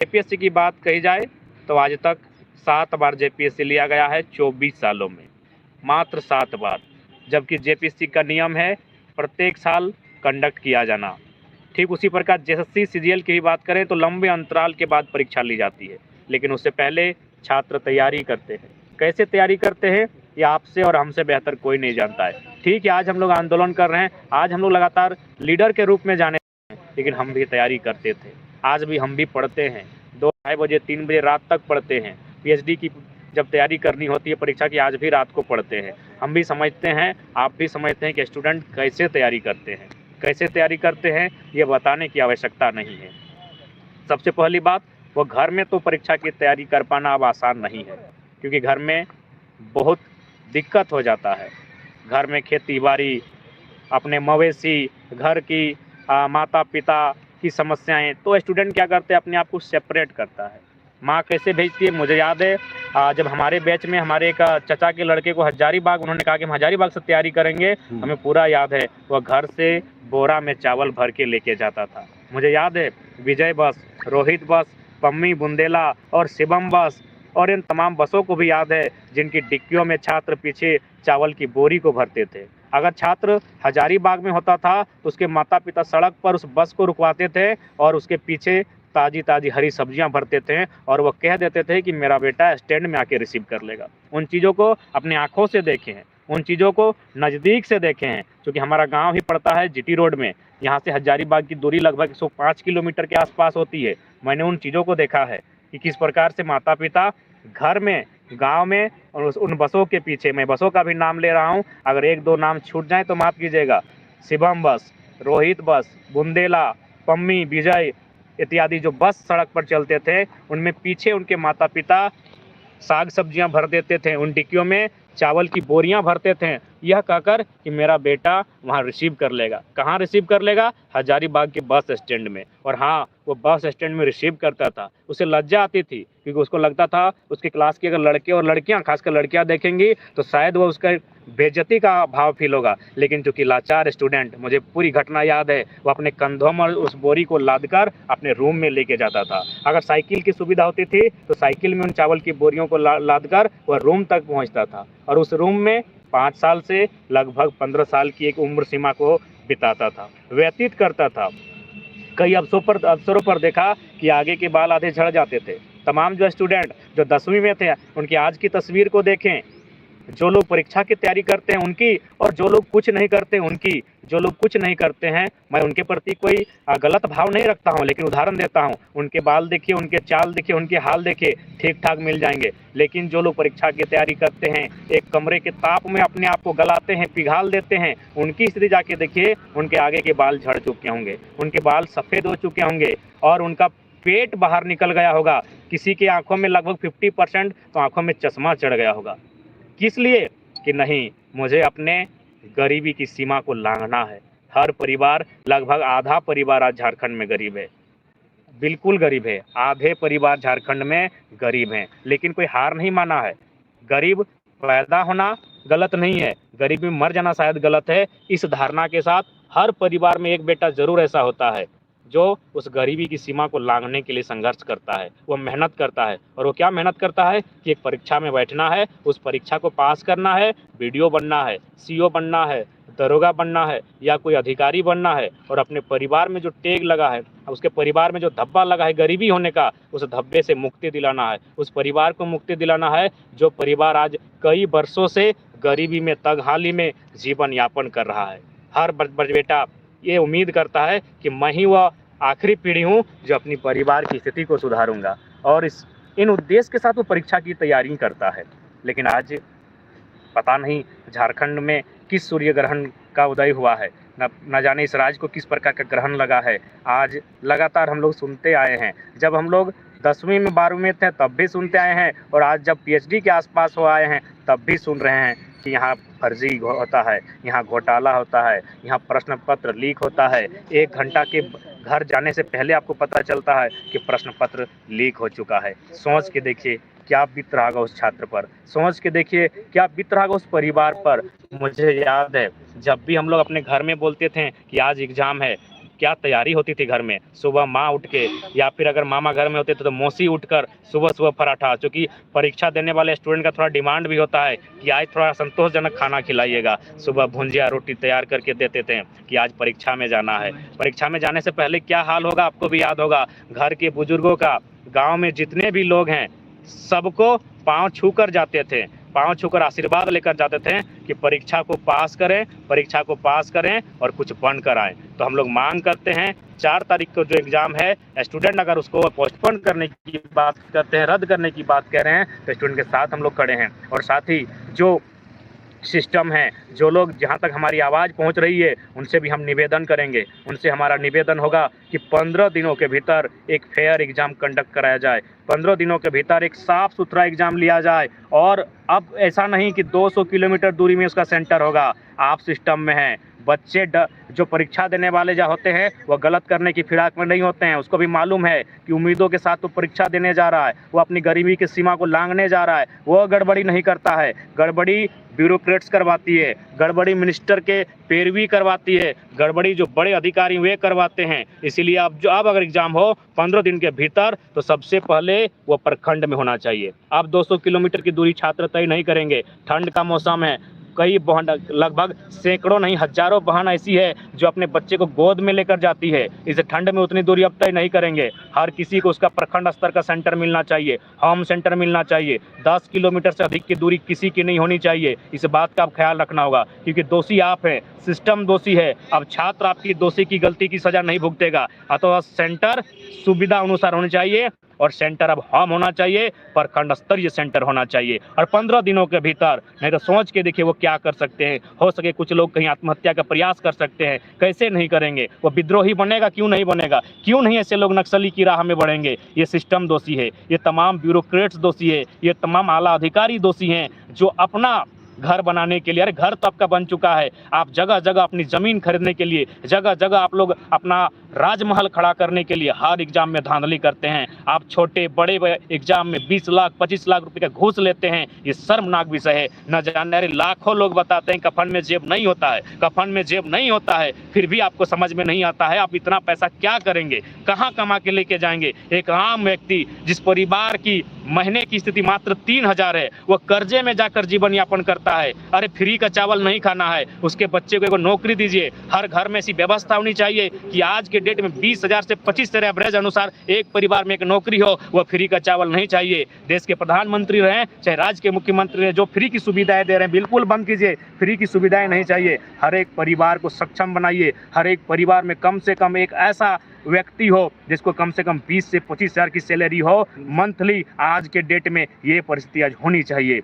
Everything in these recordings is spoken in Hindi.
जेपीएससी की बात कही जाए तो आज तक 7 बार जेपीएससी लिया गया है 24 सालों में, मात्र 7 बार। जबकि जेपीएससी का नियम है प्रत्येक साल कंडक्ट किया जाना। ठीक उसी प्रकार जेएसएससी सीजीएल की भी बात करें तो लंबे अंतराल के बाद परीक्षा ली जाती है, लेकिन उससे पहले छात्र तैयारी करते हैं। कैसे तैयारी करते हैं ये आपसे और हमसे बेहतर कोई नहीं जानता है। ठीक है, आज हम लोग आंदोलन कर रहे हैं, आज हम लोग लगातार लीडर के रूप में जाने, लेकिन हम भी तैयारी करते थे। आज भी हम भी पढ़ते हैं, 2-2:30 बजे 3 बजे रात तक पढ़ते हैं। पीएचडी की जब तैयारी करनी होती है परीक्षा की, आज भी रात को पढ़ते हैं। हम भी समझते हैं, आप भी समझते हैं कि स्टूडेंट कैसे तैयारी करते हैं। कैसे तैयारी करते हैं ये बताने की आवश्यकता नहीं है। सबसे पहली बात, वो घर में तो परीक्षा की तैयारी कर पाना अब आसान नहीं है, क्योंकि घर में बहुत दिक्कत हो जाता है। घर में खेती बाड़ी, अपने मवेशी, घर की माता पिता की समस्याएं, तो स्टूडेंट क्या करते हैं, अपने आप को सेपरेट करता है। माँ कैसे भेजती है, मुझे याद है जब हमारे बैच में हमारे एक चचा के लड़के को हजारीबाग, उन्होंने कहा कि हम हजारीबाग से तैयारी करेंगे, हमें पूरा याद है वह घर से बोरा में चावल भर के लेके जाता था। मुझे याद है विजय बस, रोहित बस, पम्मी बुंदेला और शिवम बस और इन तमाम बसों को भी याद है जिनकी डिक्कियों में छात्र पीछे चावल की बोरी को भरते थे। अगर छात्र हजारीबाग में होता था तो उसके माता पिता सड़क पर उस बस को रुकवाते थे और उसके पीछे ताजी ताजी हरी सब्जियां भरते थे और वो कह देते थे कि मेरा बेटा स्टैंड में आके रिसीव कर लेगा। उन चीज़ों को अपनी आंखों से देखे हैं, उन चीज़ों को नज़दीक से देखे हैं, क्योंकि हमारा गांव ही पड़ता है जीटी रोड में। यहाँ से हजारीबाग की दूरी लगभग 105 किलोमीटर के आसपास होती है। मैंने उन चीज़ों को देखा है कि किस प्रकार से माता पिता घर में, गांव में और उन बसों के पीछे, मैं बसों का भी नाम ले रहा हूं, अगर 1-2 नाम छूट जाए तो माफ़ कीजिएगा, शिवम बस, रोहित बस, बुंदेला, पम्मी, विजय इत्यादि जो बस सड़क पर चलते थे, उनमें पीछे उनके माता पिता साग सब्जियां भर देते थे, उन डिक्कियों में चावल की बोरियां भरते थे, यह कहकर कि मेरा बेटा वहां रिसीव कर लेगा। कहाँ रिसीव कर लेगा? हजारीबाग के बस स्टैंड में। और हाँ, वो बस स्टैंड में रिसीव करता था, उसे लज्जा आती थी, क्योंकि उसको लगता था उसके क्लास के अगर लड़के और लड़कियां, खासकर लड़कियां देखेंगी तो शायद वो उसका बेइज्जती का भाव फील होगा। लेकिन चूंकि लाचार स्टूडेंट, मुझे पूरी घटना याद है, वो अपने कंधों में उस बोरी को लादकर अपने रूम में लेके जाता था। अगर साइकिल की सुविधा होती थी तो साइकिल में उन चावल की बोरियों को लादकर वह रूम तक पहुंचता था और उस रूम में 5 साल से लगभग 15 साल की एक उम्र सीमा को बिताता था, व्यतीत करता था। कई अवसरों पर देखा कि आगे के बाल आधे झड़ जाते थे। तमाम जो स्टूडेंट जो 10वीं में थे, उनकी आज की तस्वीर को देखें, जो लोग परीक्षा की तैयारी करते हैं उनकी, और जो लोग कुछ नहीं करते उनकी। जो लोग कुछ नहीं करते हैं, मैं उनके प्रति कोई गलत भाव नहीं रखता हूं, लेकिन उदाहरण देता हूं। उनके बाल देखिए, उनके चाल देखिए, उनके हाल देखिए, ठीक ठाक मिल जाएंगे। लेकिन जो लोग परीक्षा की तैयारी करते हैं, एक कमरे के ताप में अपने आप को गलाते हैं, पिघाल देते हैं, उनकी स्थिति जाके देखिए, उनके आगे के बाल झड़ चुके होंगे, उनके बाल सफ़ेद हो चुके होंगे और उनका पेट बाहर निकल गया होगा। किसी की आंखों में लगभग 50% तो आंखों में चश्मा चढ़ गया होगा। किस लिए? कि नहीं, मुझे अपने गरीबी की सीमा को लांघना है। हर परिवार, लगभग आधा परिवार आज झारखंड में गरीब है, बिल्कुल गरीब है। आधे परिवार झारखंड में गरीब हैं, लेकिन कोई हार नहीं माना है। गरीब पैदा होना गलत नहीं है, गरीबी में मर जाना शायद गलत है। इस धारणा के साथ हर परिवार में एक बेटा जरूर ऐसा होता है जो उस गरीबी की सीमा को लांघने के लिए संघर्ष करता है, वो मेहनत करता है। और वो क्या मेहनत करता है कि एक परीक्षा में बैठना है, उस परीक्षा को पास करना है, वीडियो बनना है, सीओ बनना है, दरोगा बनना है या कोई अधिकारी बनना है, और अपने परिवार में जो टैग लगा है, उसके परिवार में जो धब्बा लगा है गरीबी होने का, उस धब्बे से मुक्ति दिलाना है। उस परिवार को मुक्ति दिलाना है जो परिवार आज कई वर्षों से गरीबी में, तगहाली में जीवन यापन कर रहा है। हर बेटा ये उम्मीद करता है कि मैं ही वह आखिरी पीढ़ी हूँ जो अपनी परिवार की स्थिति को सुधारूंगा, और इन उद्देश्य के साथ वो परीक्षा की तैयारी करता है। लेकिन आज पता नहीं झारखंड में किस सूर्य ग्रहण का उदय हुआ है, न जाने इस राज्य को किस प्रकार का ग्रहण लगा है। आज लगातार हम लोग सुनते आए हैं, जब हम लोग 10वीं में 12वीं में थे तब भी सुनते आए हैं, और आज जब पीएचडी के आसपास हो आए हैं तब भी सुन रहे हैं कि यहाँ फर्जी होता है, यहाँ घोटाला होता है, यहाँ प्रश्न पत्र लीक होता है। 1 घंटा के घर जाने से पहले आपको पता चलता है कि प्रश्न पत्र लीक हो चुका है। सोच के देखिए क्या बीत रहा होगा उस छात्र पर, सोच के देखिए क्या बीत रहा होगा उस परिवार पर। मुझे याद है जब भी हम लोग अपने घर में बोलते थे कि आज एग्ज़ाम है, क्या तैयारी होती थी घर में। सुबह माँ उठ के, या फिर अगर मामा घर में होते तो मौसी उठकर सुबह सुबह पराठा, क्योंकि परीक्षा देने वाले स्टूडेंट का थोड़ा डिमांड भी होता है कि आज थोड़ा संतोषजनक खाना खिलाइएगा। सुबह भुंजिया रोटी तैयार करके देते थे कि आज परीक्षा में जाना है। परीक्षा में जाने से पहले क्या हाल होगा आपको भी याद होगा, घर के बुजुर्गों का, गाँव में जितने भी लोग हैं सबको पाँव छू कर जाते थे, पाँव छूकर आशीर्वाद लेकर जाते थे कि परीक्षा को पास करें, परीक्षा को पास करें और कुछ बन कर आएँ। तो हम लोग मांग करते हैं 4 तारीख को जो एग्ज़ाम है, स्टूडेंट अगर उसको पोस्टपोन करने की बात करते हैं, रद्द करने की बात कह रहे हैं, तो स्टूडेंट के साथ हम लोग खड़े हैं। और साथ ही जो सिस्टम है, जो लोग जहाँ तक हमारी आवाज़ पहुँच रही है, उनसे भी हम निवेदन करेंगे, उनसे हमारा निवेदन होगा कि 15 दिनों के भीतर एक फेयर एग्ज़ाम कंडक्ट कराया जाए, 15 दिनों के भीतर एक साफ़ सुथरा एग्ज़ाम लिया जाए। और अब ऐसा नहीं कि 200 किलोमीटर दूरी में उसका सेंटर होगा। आप सिस्टम में हैं, बच्चे जो परीक्षा देने वाले जो होते हैं वो गलत करने की फिराक में नहीं होते हैं। उसको भी मालूम है कि उम्मीदों के साथ वो परीक्षा देने जा रहा है, वो अपनी गरीबी की सीमा को लांघने जा रहा है। वो गड़बड़ी नहीं करता है, गड़बड़ी ब्यूरोक्रेट्स करवाती है, गड़बड़ी मिनिस्टर के पैरवी करवाती है, गड़बड़ी जो बड़े अधिकारी वे करवाते हैं। इसीलिए अब अगर एग्ज़ाम हो 15 दिन के भीतर, तो सबसे पहले वो प्रखंड में होना चाहिए। अब 200 किलोमीटर की दूरी छात्र तय नहीं करेंगे। ठंड का मौसम है, कई बहन, लगभग सैकड़ों नहीं हजारों बहन ऐसी है जो अपने बच्चे को गोद में लेकर जाती है। इस ठंड में उतनी दूरी अब तय नहीं करेंगे। हर किसी को उसका प्रखंड स्तर का सेंटर मिलना चाहिए, होम सेंटर मिलना चाहिए। 10 किलोमीटर से अधिक की दूरी किसी की नहीं होनी चाहिए। इस बात का आप ख्याल रखना होगा, क्योंकि दोषी आप हैं, सिस्टम दोषी है। अब छात्र आपकी दोषी की गलती की सजा नहीं भुगतेगा। अथवा सेंटर सुविधा अनुसार होनी चाहिए, और सेंटर अब होम होना चाहिए, प्रखंड स्तरीय सेंटर होना चाहिए। और 15 दिनों के भीतर, नहीं तो सोच के देखिए वो क्या कर सकते हैं। हो सके कुछ लोग कहीं आत्महत्या का प्रयास कर सकते हैं। कैसे नहीं करेंगे? वो विद्रोही बनेगा, क्यों नहीं बनेगा? क्यों नहीं ऐसे लोग नक्सली की राह में बढ़ेंगे? ये सिस्टम दोषी है, ये तमाम ब्यूरोक्रेट्स दोषी है, ये तमाम आला अधिकारी दोषी हैं जो अपना घर बनाने के लिए, अरे घर तो आपका बन चुका है, आप जगह जगह अपनी ज़मीन खरीदने के लिए, जगह जगह आप लोग अपना राजमहल खड़ा करने के लिए हर एग्ज़ाम में धांधली करते हैं। आप छोटे बड़े एग्ज़ाम में 20 लाख 25 लाख रुपए का घूस लेते हैं। ये शर्मनाक विषय है। न जाने, अरे लाखों लोग बताते हैं कफन में जेब नहीं होता है, कफन में जेब नहीं होता है, फिर भी आपको समझ में नहीं आता है आप इतना पैसा क्या करेंगे, कहाँ कमा के लेके जाएंगे। एक आम व्यक्ति जिस परिवार की महीने की स्थिति मात्र 3000 है, वो कर्जे में जाकर जीवन यापन करता है। अरे फ्री का चावल नहीं खाना है, उसके बच्चे को एक नौकरी दीजिए। हर घर में ऐसी व्यवस्था होनी चाहिए कि आज के डेट में 20,000 से 25,000 एवरेज अनुसार एक परिवार में एक नौकरी हो। वो फ्री का चावल नहीं चाहिए। देश के प्रधानमंत्री रहें चाहे राज्य के मुख्यमंत्री रहें, जो फ्री की सुविधाएं दे रहे हैं बिल्कुल बंद कीजिए। फ्री की सुविधाएं नहीं चाहिए। हर एक परिवार को सक्षम बनाइए। हर एक परिवार में कम से कम एक ऐसा व्यक्ति हो जिसको कम से कम 20 से 25,000 की सैलरी हो मंथली। आज के डेट में ये परिस्थिति आज होनी चाहिए।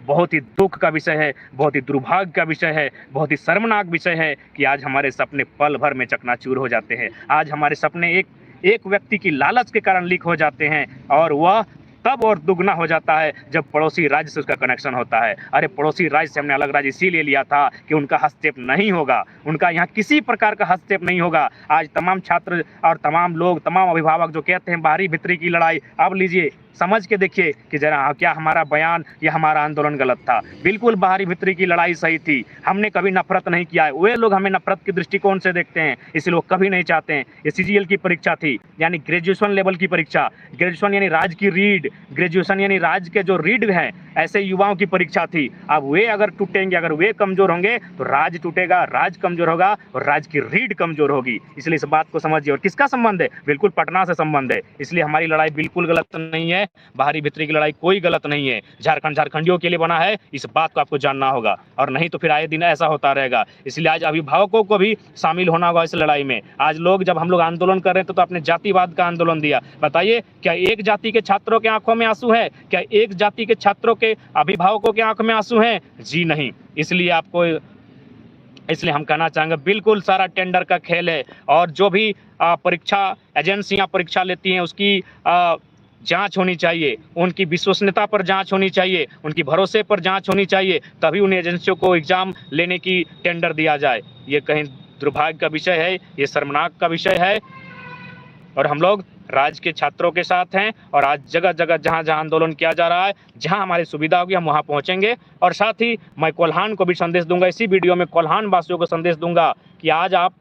बहुत ही दुख का विषय है, बहुत ही दुर्भाग्य का विषय है, बहुत ही शर्मनाक विषय है कि आज हमारे सपने पल भर में चकनाचूर हो जाते हैं। आज हमारे सपने एक व्यक्ति की लालच के कारण लीक हो जाते हैं, और वह तब और दुगना हो जाता है जब पड़ोसी राज्य से उसका कनेक्शन होता है। अरे पड़ोसी राज्य से हमने अलग राज्य इसीलिए लिया था कि उनका हस्तक्षेप नहीं होगा, उनका यहाँ किसी प्रकार का हस्तक्षेप नहीं होगा। आज तमाम छात्र और तमाम लोग, तमाम अभिभावक जो कहते हैं बाहरी भीतरी की लड़ाई, अब लीजिए समझ के देखिए कि जरा क्या हमारा बयान या हमारा आंदोलन गलत था। बिल्कुल बाहरी भीतरी की लड़ाई सही थी। हमने कभी नफरत नहीं किया है। वे लोग हमें नफरत के दृष्टिकोण से देखते हैं, इसलिए वो कभी नहीं चाहते हैं। ये CGL की परीक्षा थी, यानी ग्रेजुएशन लेवल की परीक्षा। ग्रेजुएशन यानी राज्य की रीड, ग्रेजुएशन यानी राज्य के जो रीड हैं, ऐसे युवाओं की परीक्षा थी। अब वे अगर टूटेंगे, अगर वे कमजोर होंगे तो राज्य टूटेगा, राज्य कमजोर होगा और राज्य की रीड कमजोर होगी। इसलिए इस बात को समझिए। और किसका संबंध है? बिल्कुल पटना से संबंध है। इसलिए हमारी लड़ाई बिल्कुल गलत नहीं है, बाहरी भीतरी की लड़ाई कोई गलत नहीं है। झारखंड झारखंडियों के लिए बना है, इस बात को आपको जानना होगा, और नहीं तो फिर आए दिन ऐसा होता रहेगा। इसलिए आज अभिभावकों को भी शामिल होना होगा इस लड़ाई में। आज लोग, जब हम लोग आंदोलन कर रहे थे तो अपने जातिवाद का आंदोलन दिया। बताइए, क्या एक जाति के छात्रों के आंखों में आंसू है? क्या एक जाति के छात्रों के अभिभावकों के आंखों में आंसू हैं? जी नहीं। इसलिए हम कहना चाहेंगे, बिल्कुल सारा टेंडर का खेल है, और जो भी परीक्षा एजेंसियां परीक्षा लेती हैं उसकी जांच होनी चाहिए, उनकी विश्वसनीयता पर जांच होनी चाहिए, उनकी भरोसे पर जांच होनी चाहिए, तभी उन एजेंसियों को एग्जाम लेने की टेंडर दिया जाए। ये कहीं दुर्भाग्य का विषय है, ये शर्मनाक का विषय है, और हम लोग राज्य के छात्रों के साथ हैं। और आज जगह जगह जहां जहां आंदोलन किया जा रहा है, जहां हमारी सुविधा होगी हम वहां पहुंचेंगे। और साथ ही मैं कोल्हान को भी संदेश दूंगा, इसी वीडियो में कोल्हान वासियों को संदेश दूंगा कि आज आप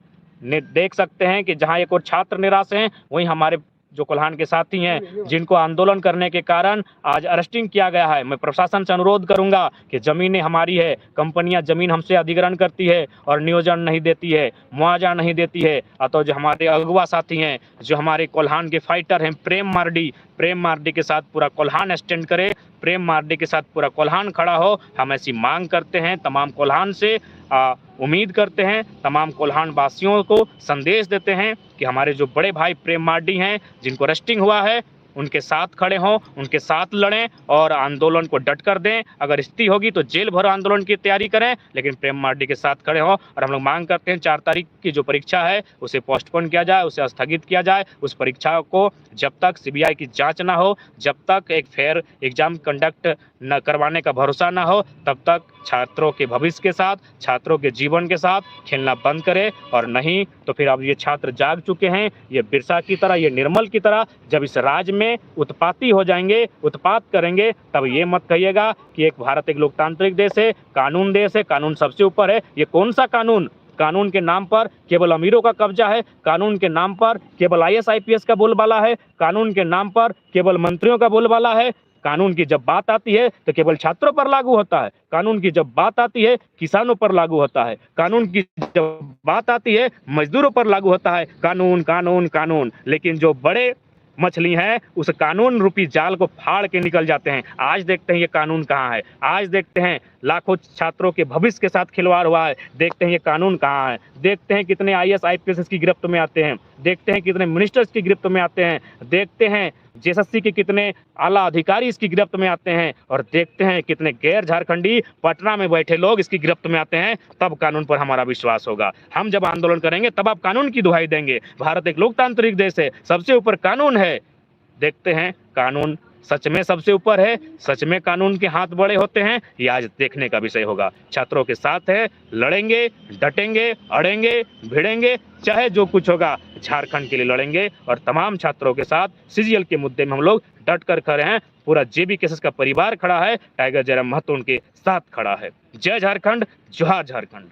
देख सकते हैं कि जहां एक और छात्र निराश हैं, वहीं हमारे जो कोल्हान के साथी हैं जिनको आंदोलन करने के कारण आज अरेस्टिंग किया गया है। मैं प्रशासन से अनुरोध करूंगा कि जमीनें हमारी है, कंपनियां जमीन हमसे अधिग्रहण करती है और नियोजन नहीं देती है, मुआवजा नहीं देती है। अतः जो हमारे अगवा साथी हैं, जो हमारे कोल्हान के फाइटर हैं, प्रेम मार्डी के साथ पूरा कोल्हान स्टैंड करे, प्रेम मार्डी के साथ पूरा कोल्हान खड़ा हो। हम ऐसी मांग करते हैं तमाम कोल्हान से, उम्मीद करते हैं तमाम कोल्हान वासियों को संदेश देते हैं कि हमारे जो बड़े भाई प्रेम मार्डी हैं, जिनको अरेस्टिंग हुआ है, उनके साथ खड़े हों, उनके साथ लड़ें और आंदोलन को डट कर दें। अगर स्थिति होगी तो जेल भरो आंदोलन की तैयारी करें, लेकिन प्रेम मार्डी के साथ खड़े हों। और हम लोग मांग करते हैं 4 तारीख की जो परीक्षा है उसे पोस्टपोन किया जाए, उसे स्थगित किया जाए। उस परीक्षा को जब तक सीबीआई की जांच ना हो, जब तक एक फेयर एग्जाम कंडक्ट न करवाने का भरोसा ना हो, तब तक छात्रों के भविष्य के साथ, छात्रों के जीवन के साथ खेलना बंद करें। और नहीं तो फिर अब ये छात्र जाग चुके हैं, ये बिरसा की तरह, ये निर्मल की तरह जब इस राज्य में उत्पाती हो जाएंगे, उत्पात करेंगे, तब ये मत कहिएगा कि एक भारत एक लोकतांत्रिक देश है, कानून देश है, कानून सबसे ऊपर है। ये कौन सा कानून? कानून के नाम पर केवल अमीरों का कब्जा है, कानून के नाम पर केवल IAS IPS का बोलबाला है, कानून के नाम पर केवल मंत्रियों का बोलबाला है। कानून की जब बात आती है तो केवल छात्रों पर लागू होता है, कानून की जब बात आती है किसानों पर लागू होता है, कानून की जब बात आती है मजदूरों पर लागू होता है। कानून कानून कानून, लेकिन जो बड़े मछली है उस कानून रूपी जाल को फाड़ के निकल जाते हैं। आज देखते हैं ये कानून कहाँ है, आज देखते हैं लाखों छात्रों के भविष्य के साथ खिलवाड़ हुआ है, देखते हैं ये कानून कहाँ है, देखते हैं कितने IAS IPS की गिरफ्त में आते हैं, देखते हैं कितने मिनिस्टर्स की गिरफ्त में आते हैं, देखते हैं JSSC के कितने आला अधिकारी इसकी गिरफ्त में आते हैं, और देखते हैं कितने गैर झारखंडी पटना में बैठे लोग इसकी गिरफ्त में आते हैं। तब कानून पर हमारा विश्वास होगा। हम जब आंदोलन करेंगे तब आप कानून की दुहाई देंगे। भारत एक लोकतांत्रिक देश है, सबसे ऊपर कानून है। देखते हैं कानून सच में सबसे ऊपर है, सच में कानून के हाथ बड़े होते हैं, ये आज देखने का विषय होगा। छात्रों के साथ है, लड़ेंगे, डटेंगे, अड़ेंगे, भिड़ेंगे, चाहे जो कुछ होगा झारखंड के लिए लड़ेंगे। और तमाम छात्रों के साथ CGL के मुद्दे में हम लोग डट कर खड़े हैं। पूरा JB केसेस का परिवार खड़ा है, टाइगर जयराम महतो उनके साथ खड़ा है। जय झारखंड, जोहार झारखंड।